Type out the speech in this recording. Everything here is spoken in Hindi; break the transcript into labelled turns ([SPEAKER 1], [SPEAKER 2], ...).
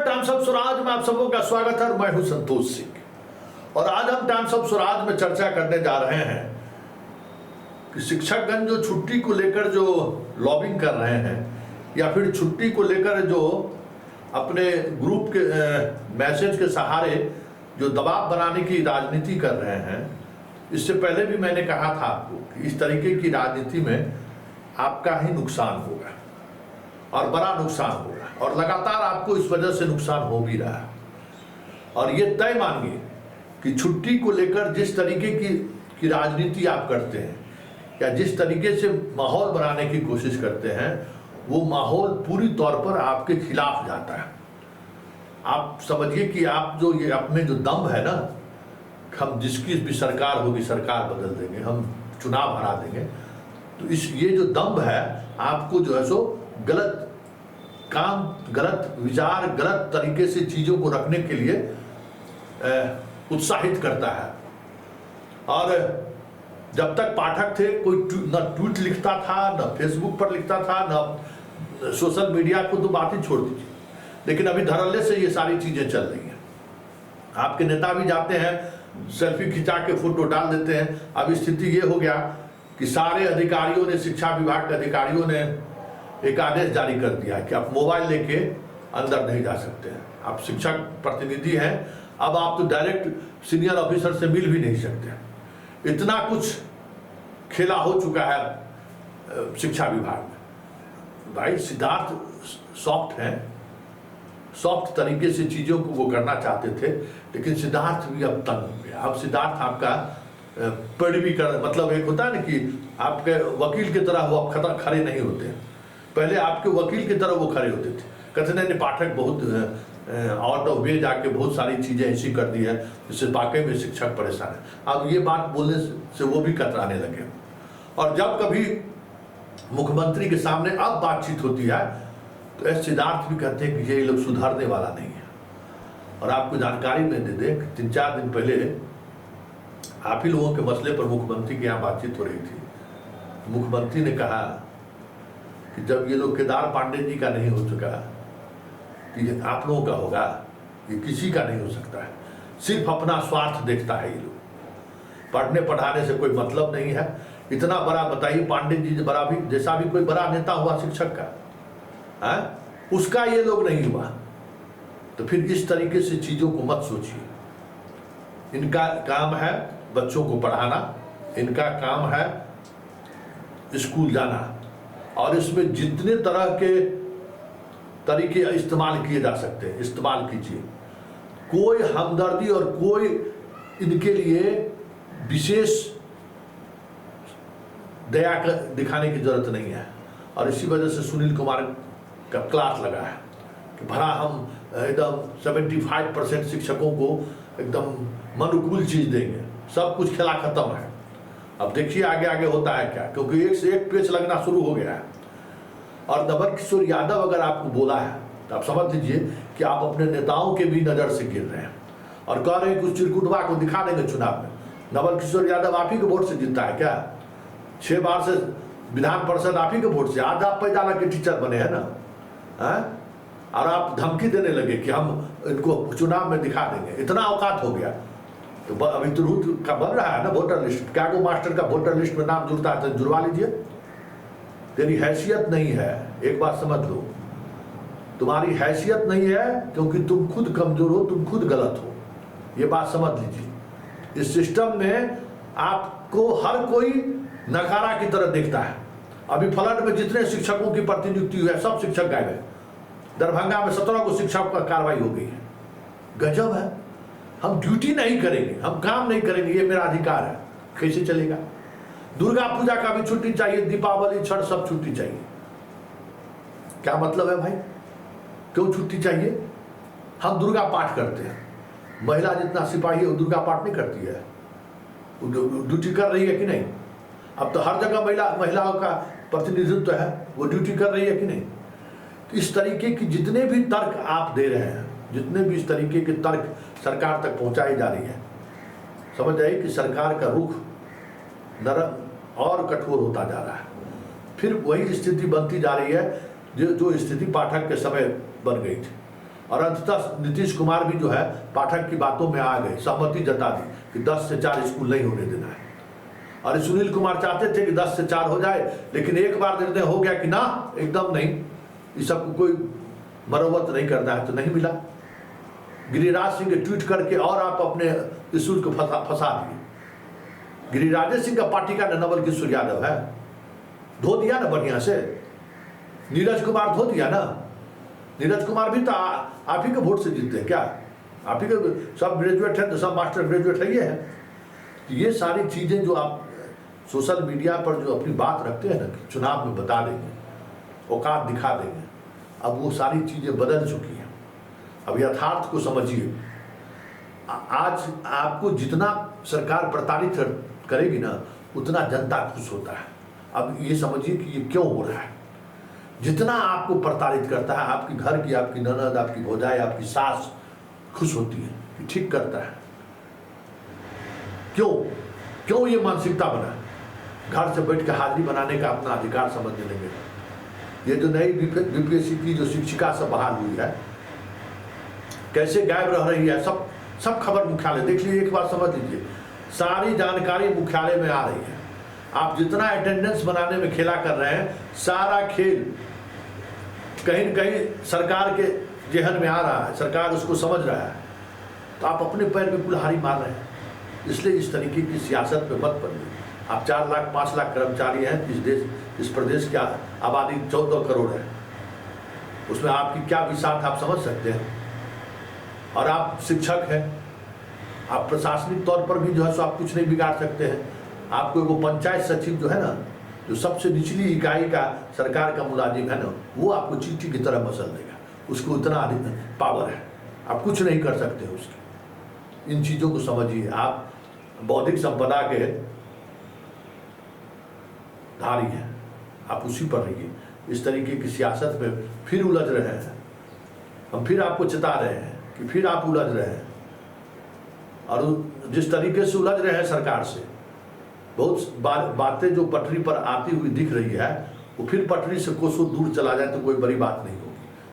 [SPEAKER 1] टाइम्स ऑफ स्वराज में आप सबों का स्वागत है और मैं हूं संतोष सिंह। और आज हम टाइम्स ऑफ स्वराज में चर्चा करने जा रहे हैं कि शिक्षकगण जो छुट्टी को लेकर जो लॉबिंग कर रहे हैं या फिर छुट्टी को लेकर जो अपने ग्रुप के मैसेज के सहारे जो दबाव बनाने की राजनीति कर रहे हैं। इससे पहले भी मैंने कहा था आपको कि इस तरीके की राजनीति में आपका ही नुकसान होगा और बड़ा नुकसान होगा, और लगातार आपको इस वजह से नुकसान हो भी रहा है। और ये तय मानिए कि छुट्टी को लेकर जिस तरीके की राजनीति आप करते हैं या जिस तरीके से माहौल बनाने की कोशिश करते हैं, वो माहौल पूरी तौर पर आपके खिलाफ जाता है। आप समझिए कि आप जो ये अपने जो दम है ना, हम जिसकी भी सरकार होगी सरकार बदल देंगे, हम चुनाव हरा देंगे, तो ये जो दम है आपको जो है सो गलत काम, गलत विचार, गलत तरीके से चीज़ों को रखने के लिए उत्साहित करता है। और जब तक पाठक थे कोई न ट्वीट लिखता था, न फेसबुक पर लिखता था, न सोशल मीडिया को तो बात ही छोड़ दीजिए, लेकिन अभी धड़ल्ले से ये सारी चीज़ें चल रही हैं। आपके नेता भी जाते हैं, सेल्फी खिंचा के फोटो डाल देते हैं। अब स्थिति ये हो गया कि सारे अधिकारियों ने, शिक्षा विभाग के अधिकारियों ने एक आदेश जारी कर दिया है कि आप मोबाइल लेके अंदर नहीं जा सकते हैं। आप शिक्षक प्रतिनिधि हैं, अब आप तो डायरेक्ट सीनियर ऑफिसर से मिल भी नहीं सकते। इतना कुछ खेला हो चुका है शिक्षा विभाग में। भाई सिद्धार्थ सॉफ्ट हैं, सॉफ्ट तरीके से चीज़ों को वो करना चाहते थे, लेकिन सिद्धार्थ भी अब तंग हो गया। अब सिद्धार्थ आपका पैरवी कर, मतलब एक होता है ना कि आपके वकील की तरह वो अब खड़े नहीं होते हैं। पहले आपके वकील की तरह वो खड़े होते थे, कहते नहीं पाठक बहुत आउट ऑफ वे जाके बहुत सारी चीज़ें ऐसी कर दी है जिससे वाकई में शिक्षक परेशान है। अब ये बात बोलने से वो भी कतराने लगे। और जब कभी मुख्यमंत्री के सामने अब बातचीत होती है तो एस सिद्धार्थ भी कहते हैं कि ये लोग सुधरने वाला नहीं है। और आपको जानकारी में दे दें, 3-4 दिन पहले आप ही लोगों के मसले पर मुख्यमंत्री के यहाँ बातचीत हो रही थी। मुख्यमंत्री ने कहा कि जब ये लोग केदार पांडे जी का नहीं हो चुका कि ये आप लोगों का होगा, ये किसी का नहीं हो सकता है। सिर्फ अपना स्वार्थ देखता है ये लोग, पढ़ने पढ़ाने से कोई मतलब नहीं है। इतना बड़ा बताइए, पांडे जी बड़ा भी जैसा भी कोई बड़ा नेता हुआ शिक्षक का है, उसका ये लोग नहीं हुआ। तो फिर इस तरीके से चीज़ों को मत सोचिए। इनका काम है बच्चों को पढ़ाना, इनका काम है स्कूल जाना, और इसमें जितने तरह के तरीके इस्तेमाल किए जा सकते हैं इस्तेमाल कीजिए। कोई हमदर्दी और कोई इनके लिए विशेष दया दिखाने की जरूरत नहीं है। और इसी वजह से सुनील कुमार का क्लास लगा है कि भला हम एकदम 75% शिक्षकों को एकदम अनुकूल चीज़ देंगे, सब कुछ खेला खत्म है। अब देखिए आगे आगे होता है क्या, क्योंकि एक से एक पेच लगना शुरू हो गया है। और नवल किशोर यादव अगर आपको बोला है तो आप समझ लीजिए कि आप अपने नेताओं के भी नज़र से गिर रहे हैं और कह रहे हैं कि उस चिरकुटवा को दिखा देंगे चुनाव में। नवल किशोर यादव आप ही के वोट से जीता है क्या? 6 बार से विधान परिषद आप ही के वोट से। आज आप पैदाला के टीचर बने हैं ना, है? और आप धमकी देने लगे कि हम इनको चुनाव में दिखा देंगे। इतना औकात हो गया। तो अभी तो रूट का बन रहा है ना वोटर लिस्ट, क्या को मास्टर का वोटर लिस्ट में नाम जुड़ता है तो जुड़वा लीजिए। तेरी हैसियत नहीं है, एक बात समझ लो, तुम्हारी हैसियत नहीं है क्योंकि तुम खुद कमजोर हो, तुम खुद गलत हो, ये बात समझ लीजिए। इस सिस्टम में आपको हर कोई नकारा की तरह देखता है। अभी फ्लड में जितने शिक्षकों की प्रतिनियुक्ति हुई है सब शिक्षक गायब है। दरभंगा में 17 को शिक्षक पर कार्रवाई हो गई है। गजब है। हम ड्यूटी नहीं करेंगे, हम काम नहीं करेंगे, ये मेरा अधिकार है, कैसे चलेगा? दुर्गा पूजा का भी छुट्टी चाहिए, दीपावली, छठ सब छुट्टी चाहिए। क्या मतलब है भाई? क्यों छुट्टी चाहिए? हम दुर्गा पाठ करते हैं। महिला जितना सिपाही है वो दुर्गा पाठ नहीं करती है, ड्यूटी कर रही है कि नहीं? अब तो हर जगह महिलाओं का प्रतिनिधित्व है, वो ड्यूटी कर रही है कि नहीं? तो इस तरीके की जितने भी तर्क आप दे रहे हैं, जितने भी इस तरीके के तर्क सरकार तक पहुंचाई जा रही है, समझ जाइए कि सरकार का रुख नरम और कठोर होता जा रहा है। फिर वही स्थिति बनती जा रही है जो स्थिति पाठक के समय बन गई थी। और अंततः नीतीश कुमार भी जो है पाठक की बातों में आ गए, सहमति जता दी कि 10 से 4 स्कूल नहीं होने देना है। और सुनील कुमार चाहते थे कि 10 से 4 हो जाए, लेकिन एक बार निर्णय हो गया कि ना, एकदम नहीं, इस सब को कोई मरम्मत नहीं करना है, तो नहीं मिला। गिरिराज सिंह ट्वीट करके और आप अपने स्कूल को फंसा दिए। गिरिराज सिंह का पार्टी का नवल किशोर यादव है, धो दिया ना बढ़िया से। नीरज कुमार धो दिया ना, नीरज कुमार भी तो आप ही के वोट से जीतते हैं क्या? आप ही के सब ग्रेजुएट हैं, तो सब मास्टर ग्रेजुएट है, ये है। तो ये सारी चीज़ें जो आप सोशल मीडिया पर जो अपनी बात रखते हैं ना कि चुनाव में बता देंगे, औकात दिखा देंगे, अब वो सारी चीज़ें बदल चुकी हैं। अब यथार्थ को समझिए। आज आपको जितना सरकार प्रताड़ित करेगी ना, उतना जनता खुश होता है। अब ये समझिए कि ये क्यों हो रहा है। जितना आपको प्रताड़ित करता है, आपकी घर की, आपकी ननद, आपकी भौजाई, आपकी सास खुश होती है कि ठीक करता है। क्यों ये मानसिकता बना? घर से बैठ के हाजिरी बनाने का अपना अधिकार समझने लगे। ये जो नई बीपीएससी की जो शिक्षिका सब बहाल हुई है, कैसे गायब रह रही है, सब खबर मुख्यालय देख लीजिए, एक बार समझ लीजिए, सारी जानकारी मुख्यालय में आ रही है। आप जितना अटेंडेंस बनाने में खेला कर रहे हैं, सारा खेल कहीं न कहीं सरकार के जेहन में आ रहा है, सरकार उसको समझ रहा है, तो आप अपने पैर में कुल्हाड़ी मार रहे हैं। इसलिए इस तरीके की सियासत में मत पड़िए। आप 4 लाख 5 लाख कर्मचारी हैं, इस प्रदेश की आबादी 14 करोड़ है, उसमें आपकी क्या विसात आप समझ सकते हैं। और आप शिक्षक हैं, आप प्रशासनिक तौर पर भी जो है सो आप कुछ नहीं बिगाड़ सकते हैं। आपको वो पंचायत सचिव जो है ना, जो सबसे निचली इकाई का सरकार का मुलाजिम है ना, वो आपको चींटी की तरह मसल देगा, उसको उतना अधिक पावर है, आप कुछ नहीं कर सकते उसकी। इन चीज़ों को समझिए। आप बौद्धिक संपदा के धारी हैं, आप उसी पर रहिए। इस तरीके की सियासत में फिर उलझ रहे हैं, हम फिर आपको चेता रहे हैं कि फिर आप उलझ रहे हैं। और जिस तरीके से उलझ रहे हैं सरकार से, बहुत बातें जो पटरी पर आती हुई दिख रही है, वो फिर पटरी से कोसों दूर चला जाए तो कोई बड़ी बात नहीं।